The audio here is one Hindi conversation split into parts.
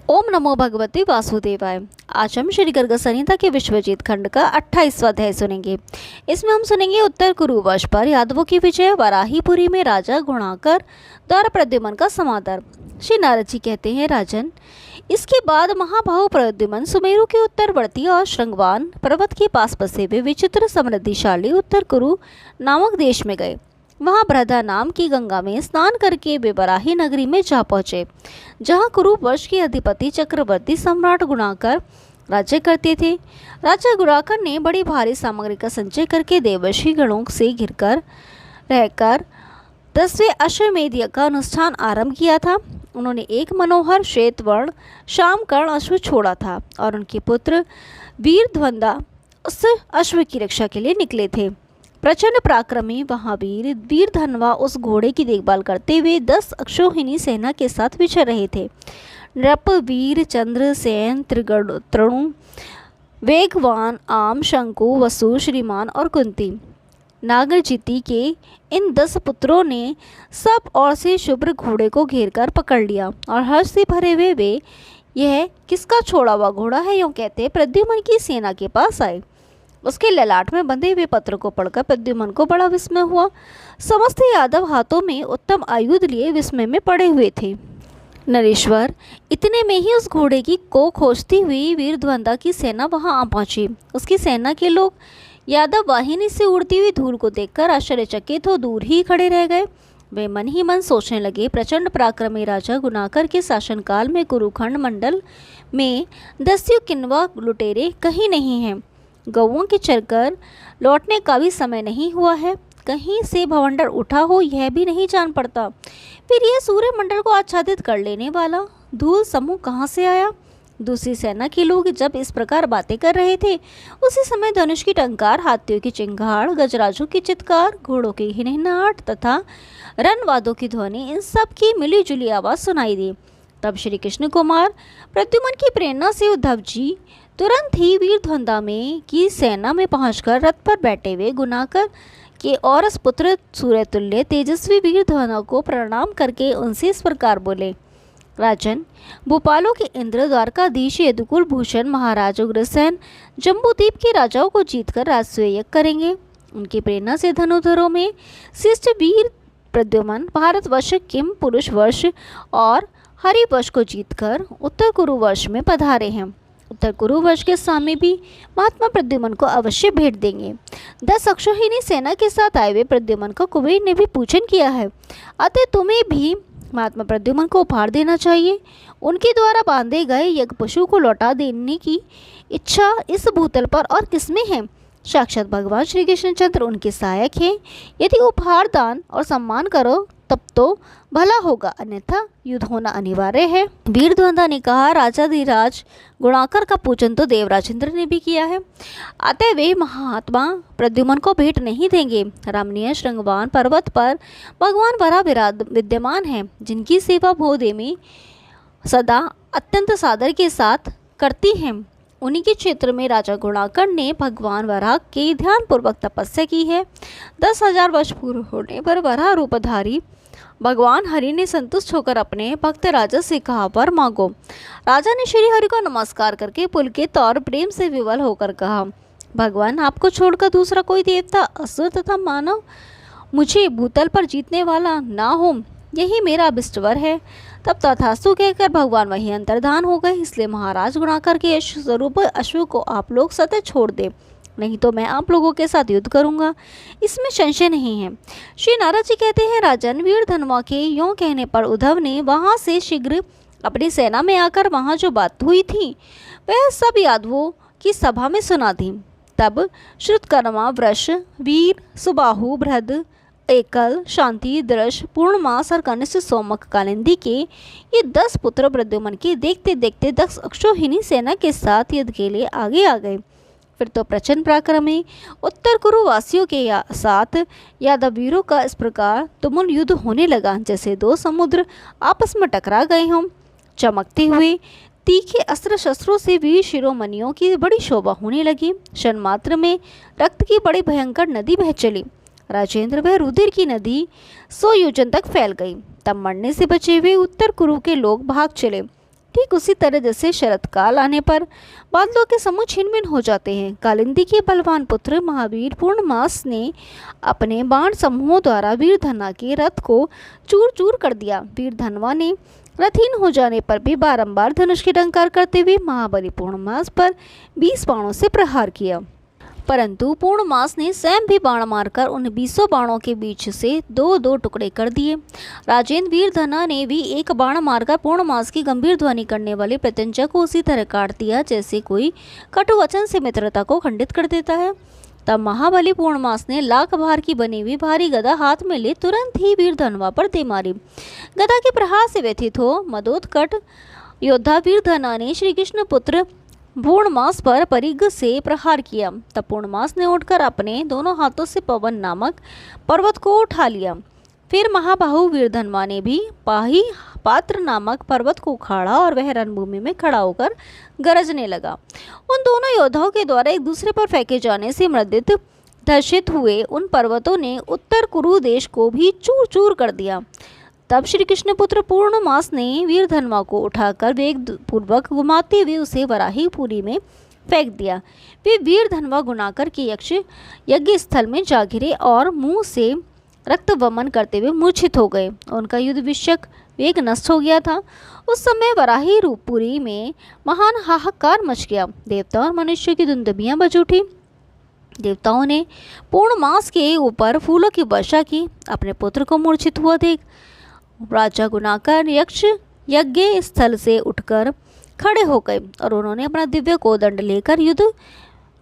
ओम नमो भगवते वासुदेवाय। आज हम श्री गर्ग संहिता के विश्वजीत खंड का 28वां अध्याय सुनेंगे। इसमें हम सुनेंगे उत्तर कुरु वर्ष पर यादवों की विजय, वराहीपुरी में राजा गुणाकर द्वारा प्रद्युम्न का समादर। श्री नारद जी कहते हैं, राजन, इसके बाद महाबाहु प्रद्युम्न सुमेरु के उत्तरवर्ती और श्रृंगवान पर्वत के पास बसे हुए विचित्र समृद्धिशाली उत्तर कुरु नामक देश में गए। वहां बृहदा नाम की गंगा में स्नान करके वे वराही नगरी में जा पहुंचे, जहां कुरु वंश के अधिपति चक्रवर्ती सम्राट गुणाकर राज्य करते थे। राजा गुणाकर ने बड़ी भारी सामग्री का संचय करके देवर्षि गणों से घिरकर रहकर 10वें अश्वमेध यज्ञ का अनुष्ठान आरंभ किया था। उन्होंने एक मनोहर श्वेत वर्ण शामकर्ण अश्व छोड़ा था और उनके पुत्र वीरध्वंदा उस अश्व की रक्षा के लिए निकले थे। प्रचंड पराक्रमी महावीर वीरधनवा उस घोड़े की देखभाल करते हुए 10 अक्षौहिणी सेना के साथ विचर रहे थे। नृप, वीर, चंद्र सेन, त्रिगणु, वेगवान, आम, शंकु, वसु, श्रीमान और कुंती नागरजीती के इन 10 पुत्रों ने सब ओर से शुभ्र घोड़े को घेरकर पकड़ लिया और हर्ष से भरे हुए वे यह किसका छोड़ा हुआ घोड़ा है यूँ कहते प्रद्युम्न की सेना के पास आए। उसके ललाट में बंधे हुए पत्र को पढ़कर प्रद्युम्न को बड़ा विस्मय हुआ। समस्त यादव हाथों में उत्तम आयुध लिए विस्मय में पड़े हुए थे। नरेश्वर, इतने में ही उस घोड़े की को खोजती हुई वीरध्वंदा की सेना वहां आ पहुंची। उसकी सेना के लोग यादव वाहिनी से उड़ती हुई धूल को देखकर आश्चर्यचकित हो दूर ही खड़े रह गए। वे मन ही मन सोचने लगे, प्रचंड पराक्रमी राजा गुणाकर के शासनकाल में कुरुखंड मंडल में दस्यु किन्वा लुटेरे कहीं नहीं हैं। गौओं के चरकर लौटने का भी समय नहीं हुआ है। कहीं से भवंडर उठा हो यह भी नहीं जान पड़ता। फिर यह सूर्य मंडल को आच्छादित कर लेने वाला धूल समूह कहाँ से आया? दूसरी सेना के लोग जब इस प्रकार बातें कर रहे थे, उसी समय धनुष की टंकार, हाथियों की चिंगाड़, गजराजों की चित्कार, घोड़ों की हिनहिनाहट तथा रणवादों की ध्वनि, इन सब की मिली जुली आवाज़ सुनाई दी। तब श्री कृष्ण कुमार प्रद्युम्न की प्रेरणा से उद्धव जी तुरंत ही वीरध्वंदा में की सेना में पहुंचकर रथ पर बैठे हुए गुणाकर के औरस पुत्र सूर्यतुल्य तेजस्वी वीरध्वंदा को प्रणाम करके उनसे इस प्रकार बोले, राजन, भोपालों के इंद्र, द्वारकाधीश यदुकुल भूषण महाराज उग्रसेन जम्बूद्वीप के राजाओं को जीतकर राजसूय यज्ञ करेंगे। उनकी प्रेरणा से धनुधरों में श्रेष्ठ वीर प्रद्युम्न भारतवर्ष, किम पुरुष वर्ष और हरिवर्ष को जीतकर उत्तर कुरु वर्ष में पधारे हैं। उत्तर कुरु वर्ष के स्वामी भी महात्मा प्रद्युम्न को अवश्य भेंट देंगे। 10 अक्षौहिणी सेना के साथ आए हुए प्रद्युम्न का कुबेर ने भी पूजन किया है, अतः तुम्हें भी महात्मा प्रद्युम्न को उपहार देना चाहिए। उनके द्वारा बांधे गए यज्ञ पशु को लौटा देने की इच्छा इस भूतल पर और किसमें है? साक्षात भगवान श्री कृष्णचंद्र उनके सहायक हैं। यदि उपहार दान और सम्मान करो तब तो भला होगा, अन्यथा युद्ध होना अनिवार्य है। वीरध्वंदा ने कहा, राजाधिराज गुणाकर का पूजन तो देवराज इंद्र ने भी किया है, अतः वे महात्मा प्रद्युम्न को भेंट नहीं देंगे। रमणीय श्रृंगवान पर्वत पर भगवान वराह विद्यमान हैं, जिनकी सेवा भूदेवी सदा अत्यंत सादर के साथ करती हैं। उन्हीं के क्षेत्र में राजा गुणाकर ने भगवान वराह की ध्यानपूर्वक तपस्या की है। 10,000 वर्ष पूर्व होने पर वराह रूपधारी भगवान हरि ने संतुष्ट होकर अपने भक्त राजा से कहा, वर मांगो। राजा ने श्री हरि को नमस्कार करके पुलकित और प्रेम से विवल होकर कहा, भगवान, आपको छोड़कर दूसरा कोई देवता, असुर तथा मानव मुझे भूतल पर जीतने वाला ना हो, यही मेरा अभिष्टवर है। तब तथास्तु कहकर भगवान वहीं अंतर्धान हो गए। इसलिए महाराज गुणाकर के यश स्वरूप अश्व को आप लोग सतत छोड़ दें, नहीं तो मैं आप लोगों के साथ युद्ध करूंगा, इसमें संशय नहीं है। श्री नारद जी कहते हैं, राजन, वीरधनवा के यों कहने पर उद्धव ने वहां से शीघ्र अपनी सेना में आकर वहां जो बात हुई थी वह सब यादवों की सभा में सुना दी। तब श्रुतकर्मा, वृष, वीर, सुबाहु, बृहद, एकल, शांति, दृश, पूर्णमास और कनिष्ठ सोमक कालिंदी के ये 10 पुत्र प्रद्युम्न के देखते देखते 10 अक्षौहिणी सेना के साथ युद्ध के लिए आगे आ गए। फिर तो प्रचंड पराक्रमी उत्तर कुरु वासियों के साथ यादव वीरों का इस प्रकार तुमुल युद्ध होने लगा, जैसे 2 समुद्र आपस में टकरा गए हों। चमकते हुए तीखे अस्त्र शस्त्रों से वीर शिरोमणियों की बड़ी शोभा होने लगी। क्षण मात्र में रक्त की बड़ी भयंकर नदी बह चली। राजेंद्र, वह रुधिर की नदी 100 योजन तक फैल गई। तब मरने से बचे हुए उत्तर कुरु के लोग भाग चले। ठीक उसी तरह जैसे शरत काल आने पर बादलों के समूह छिन भिन हो जाते हैं, कालिंदी के बलवान पुत्र महावीर पूर्णमास ने अपने बाण समूहों द्वारा वीरधन्वा के रथ को चूर चूर कर दिया। वीरधन्वा ने रथहीन हो जाने पर भी बारंबार धनुष की टंकार करते हुए महाबली पूर्णमास पर 20 बाणों से प्रहार किया, परंतु पूर्णमास ने स्वयं भी बाण मारकर उन 20 बाणों के बीच से दो दो टुकड़े कर दिए। राजेंद्र वीरधन्वा ने भी एक बाण मारकर पूर्णमास की गंभीर ध्वनि करने वाले प्रत्यंचा को उसी तरह काट दिया जैसे कोई कटु वचन से मित्रता को खंडित कर देता है। तब महाबली पूर्णमास ने लाख भार की बनी हुई भारी गदा हाथ में ले तुरंत ही वीरधन्वा पर दे मारी। गदा के प्रहार से व्यथित हो मदोत्कट योद्धा वीरधन्वा ने श्री कृष्ण पुत्र पूर्णमास पर परिघ से प्रहार किया। तब पूर्णमास ने उठकर अपने दोनों हाथों से पवन नामक पर्वत को उठा लिया। फिर महाबाहु वीरधन्वा ने भी पाही पात्र नामक पर्वत को उखाड़ा और वह रणभूमि में खड़ा होकर गरजने लगा। उन दोनों योद्धाओं के द्वारा एक दूसरे पर फेंके जाने से मर्दित धर्षित हुए उन पर्वतों ने उत्तर कुरु देश को भी चूर चूर कर दिया। तब श्री कृष्णपुत्र पूर्णमास ने वीरधन्वा को उठाकर वेग पूर्वक घुमाते हुए उसे वराहीपुरी में फेंक दिया। वे वीरधन्वा गुणाकर के यक्ष यज्ञ स्थल में जा गिरे और मुंह से रक्त वमन करते हुए मूर्छित हो गए। उनका युद्ध विषयक वेग नष्ट हो गया था। उस समय वराही रूपपुरी में महान हाहाकार मच गया। देवता और मनुष्य की दुंदुभियां बज उठी। देवताओं ने पूर्णमास के ऊपर फूलों की वर्षा की। अपने पुत्र को मूर्छित हुआ देख राजा गुणाकर यक्ष यज्ञ स्थल से उठकर खड़े हो गए और उन्होंने अपना दिव्य कोदंड लेकर युद्ध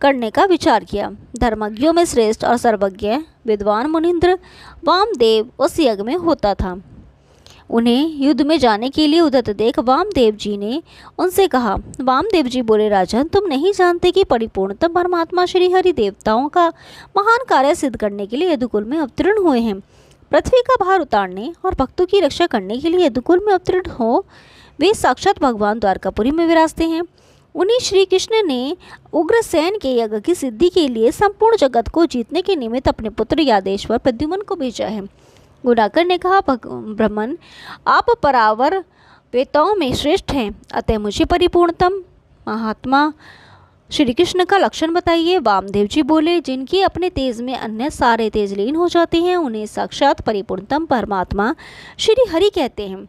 करने का विचार किया। धर्मज्ञों में श्रेष्ठ और सर्वज्ञ विद्वान मुनिंद्र वामदेव उस यज्ञ में होता था। उन्हें युद्ध में जाने के लिए उद्यत देख वामदेव जी ने उनसे कहा। वामदेव जी बोले, राजन, तुम नहीं जानते कि परिपूर्णतम परमात्मा श्री हरि देवताओं का महान कार्य सिद्ध करने के लिए यदुकुल में अवतीर्ण हुए हैं। पृथ्वी का भार उतारने और भक्तों की रक्षा करने के लिए यदुकुल में अवतीर्ण हो वे साक्षात भगवान द्वारकापुरी में विराजते हैं। उन्हीं श्री कृष्ण ने उग्रसेन के यज्ञ की सिद्धि के लिए संपूर्ण जगत को जीतने के निमित्त अपने पुत्र यादेश्वर प्रद्युम्न को भेजा है। गुणाकर ने कहा, ब्रह्मन, आप परावर वेताओं में श्रेष्ठ हैं, अतः मुझे परिपूर्णतम महात्मा श्री कृष्ण का लक्षण बताइए। वामदेव जी बोले, जिनके अपने तेज में अन्य सारे तेज लीन हो जाते हैं उन्हें साक्षात परिपूर्णतम परमात्मा श्री हरि कहते हैं।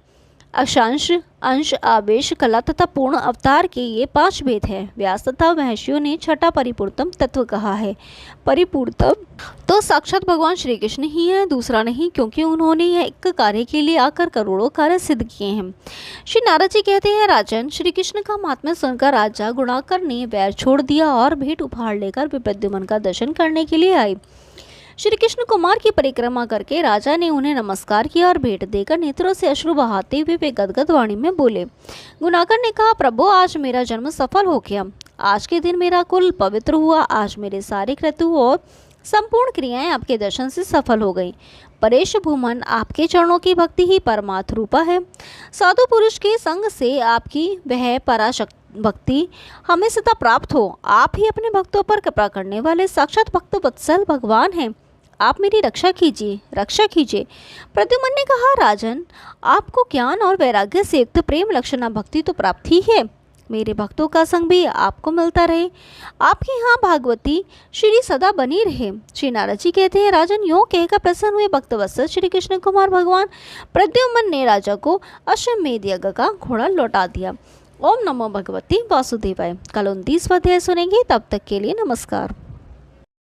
अक्षांश, अंश, आवेश, कला तथा पूर्ण अवतार के ये 5 भेद हैं। व्यास तथा महर्षियों ने छठा परिपूर्णतम तत्व कहा है। परिपूर्णतम तो साक्षात भगवान श्री कृष्ण ही है, दूसरा नहीं, क्योंकि उन्होंने यह एक कार्य के लिए आकर करोड़ों कार्य सिद्ध किए हैं। श्री नारद जी कहते हैं, राजन, श्री कृष्ण का महात्म्य सुनकर राजा गुणाकर ने वैर छोड़ दिया और भेंट उपहार लेकर प्रद्युम्न का दर्शन करने के लिए आए। श्री कृष्ण कुमार की परिक्रमा करके राजा ने उन्हें नमस्कार किया और भेंट देकर नेत्रों से अश्रु बहाते हुए वे गदगद वाणी में बोले। गुणाकर ने कहा, प्रभु, आज मेरा जन्म सफल हो गया। आज के दिन मेरा कुल पवित्र हुआ। आज मेरे सारे क्रतु और संपूर्ण क्रियाएं आपके दर्शन से सफल हो गई। परेश भूमन, आपके चरणों की भक्ति ही परमार्थ रूपा है। साधु पुरुष के संग से आपकी वह पराशक्ति भक्ति हमें सदा प्राप्त हो। आप ही अपने भक्तों पर कृपा करने वाले साक्षात भक्त वत्सल भगवान हैं। आप मेरी रक्षा कीजिए, रक्षा कीजिए। प्रद्युम्न ने कहा, राजन, आपको ज्ञान और वैराग्य से युक्त प्रेम लक्षणा भक्ति तो प्राप्त ही है। मेरे भक्तों का संग भी आपको मिलता रहे। आपकी यहाँ भागवती श्री सदा बनी रहे। श्री नारद जी कहते हैं, राजन, यों कहकर प्रसन्न हुए भक्तवत्सल श्री कृष्ण कुमार भगवान प्रद्युम्न ने राजा को अश्वमेध यज्ञ का घोड़ा लौटा दिया। ओम नमो भगवती वासुदेवाय। कल 29वां अध्याय सुनेंगे। तब तक के लिए नमस्कार।